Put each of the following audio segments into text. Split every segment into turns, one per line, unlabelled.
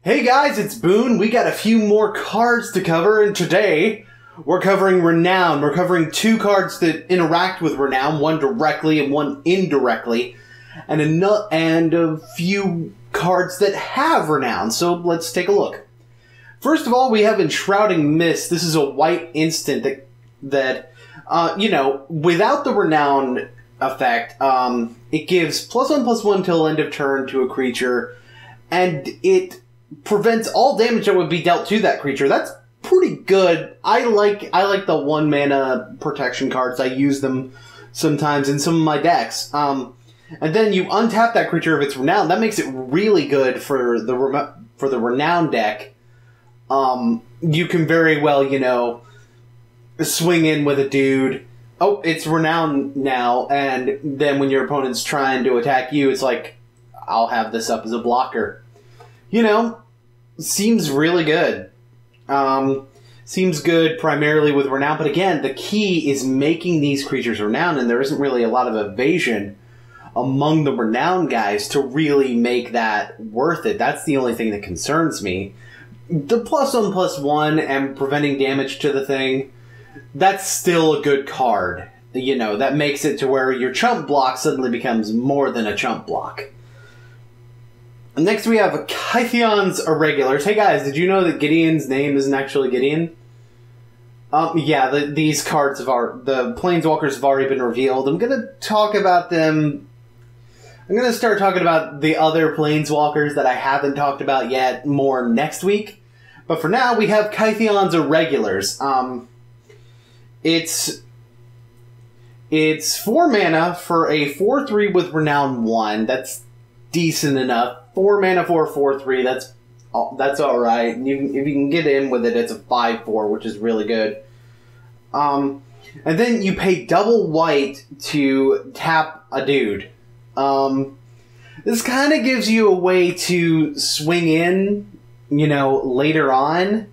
Hey guys, it's Boone. We got a few more cards to cover, and today we're covering Renown. We're covering two cards that interact with Renown, one directly and one indirectly, and a few cards that have Renown. So let's take a look. First of all, we have Enshrouding Mist. This is a white instant that without the Renown effect, it gives +1/+1 till end of turn to a creature, and it prevents all damage that would be dealt to that creature. That's pretty good. I like the 1 mana protection cards. I use them sometimes in some of my decks. And then you untap that creature if it's Renowned. That makes it really good for the Renown deck. You can very well, swing in with a dude. Oh, it's Renowned now, and then when your opponent's trying to attack you, it's like, I'll have this up as a blocker. Seems really good. Seems good primarily with Renown, but again, the key is making these creatures Renowned, and there isn't really a lot of evasion among the Renown guys to really make that worth it. That's the only thing that concerns me. The +1/+1 and preventing damage to the thing, that's still a good card. That makes it to where your chump block suddenly becomes more than a chump block. Next we have Theon's Irregulars. Hey guys, did you know that Gideon's name isn't actually Gideon? Yeah, these cards the Planeswalkers have already been revealed. I'm gonna talk about them. I'm gonna start talking about the other Planeswalkers that I haven't talked about yet more next week. But for now, we have Theon's Irregulars. It's 4 mana for a 4/3 with Renown 1. That's decent enough. 4 mana for a 4/3. That's alright. If you can get in with it, it's a 5/4, which is really good. And then you pay double white to tap a dude. This kind of gives you a way to swing in, later on,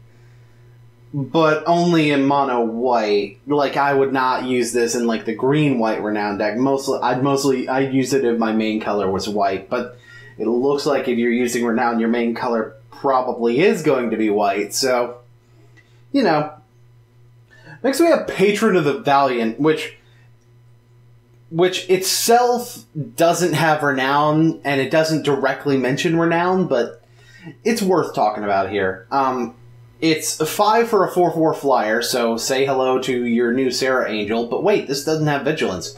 but only in mono white. Like, I would not use this in the green-white Renown deck. I'd use it if my main color was white, but it looks like if you're using Renown, your main color probably is going to be white, so, Next we have Patron of the Valiant, which itself doesn't have Renown, and it doesn't directly mention Renown, but it's worth talking about here. It's a 5 for a 4/4 flyer, so say hello to your new Sarah Angel, but wait, this doesn't have Vigilance.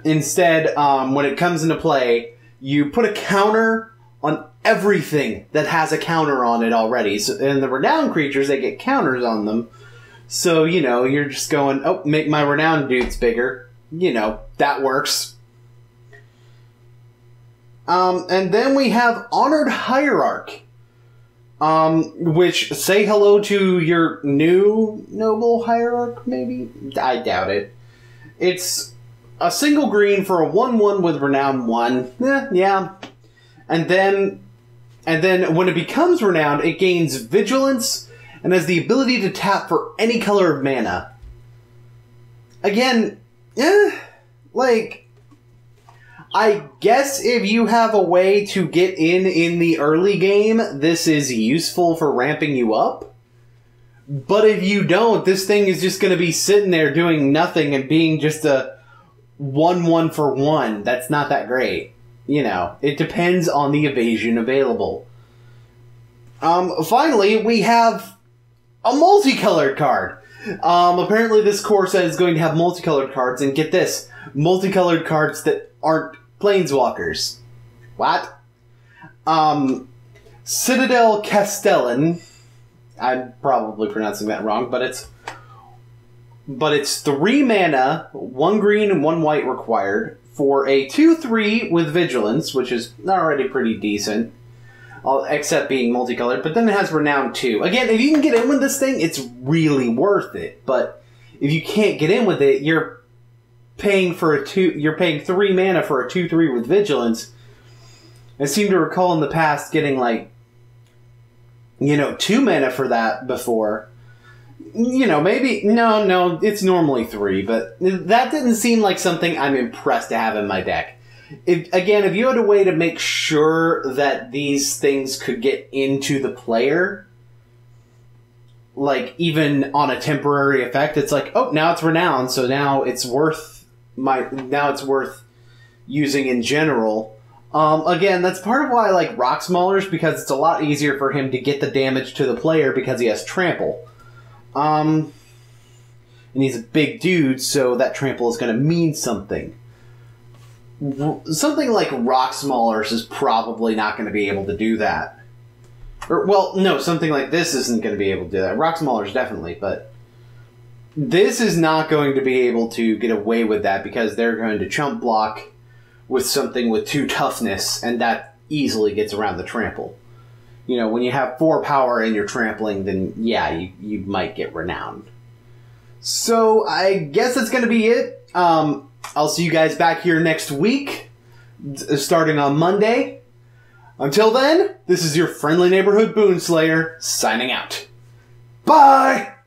Instead, when it comes into play, you put a counter on everything that has a counter on it already. So, and the Renown creatures, they get counters on them. So, you're just going, oh, make my Renown dudes bigger. That works. And then we have Honored Hierarch. Which, say hello to your new Noble Hierarch, maybe? I doubt it. It's a single green for a 1/1 with Renown 1. Yeah. And then when it becomes Renowned, it gains Vigilance and has the ability to tap for any color of mana. Again, I guess if you have a way to get in the early game, this is useful for ramping you up. But if you don't, this thing is just going to be sitting there doing nothing and being just a 1/1 for 1. That's not that great. It depends on the evasion available. Finally, we have a multicolored card. Apparently this core set is going to have multicolored cards, and get this, multicolored cards that aren't Planeswalkers. What? Citadelellan. I'm probably pronouncing that wrong, but it's 3 mana, 1 green and 1 white required, for a 2/3 with Vigilance, which is already pretty decent, except being multicolored, but then it has Renown 2. Again, if you can get in with this thing, it's really worth it, but if you can't get in with it, you're paying 3 mana for a 2/3 with Vigilance. I seem to recall in the past getting 2 mana for that before. Maybe, no, it's normally 3, but that didn't seem like something I'm impressed to have in my deck. If you had a way to make sure that these things could get into the player, like even on a temporary effect, it's like, oh, now it's Renown, so now it's worth using in general. Again, that's part of why I like Rock Maulers, because it's a lot easier for him to get the damage to the player because he has trample. And he's a big dude, so that trample is going to mean something. Something like Rock Maulers is probably not going to be able to do that. Or, well, no, something like this isn't going to be able to do that. Rock Maulers definitely, but this is not going to be able to get away with that because they're going to chump block with something with 2 toughness, and that easily gets around the trample. You know, when you have 4 power and you're trampling, then yeah, you might get Renowned. So I guess that's going to be it. I'll see you guys back here next week, starting on Monday. Until then, this is your friendly neighborhood Boon Slayer, signing out. Bye!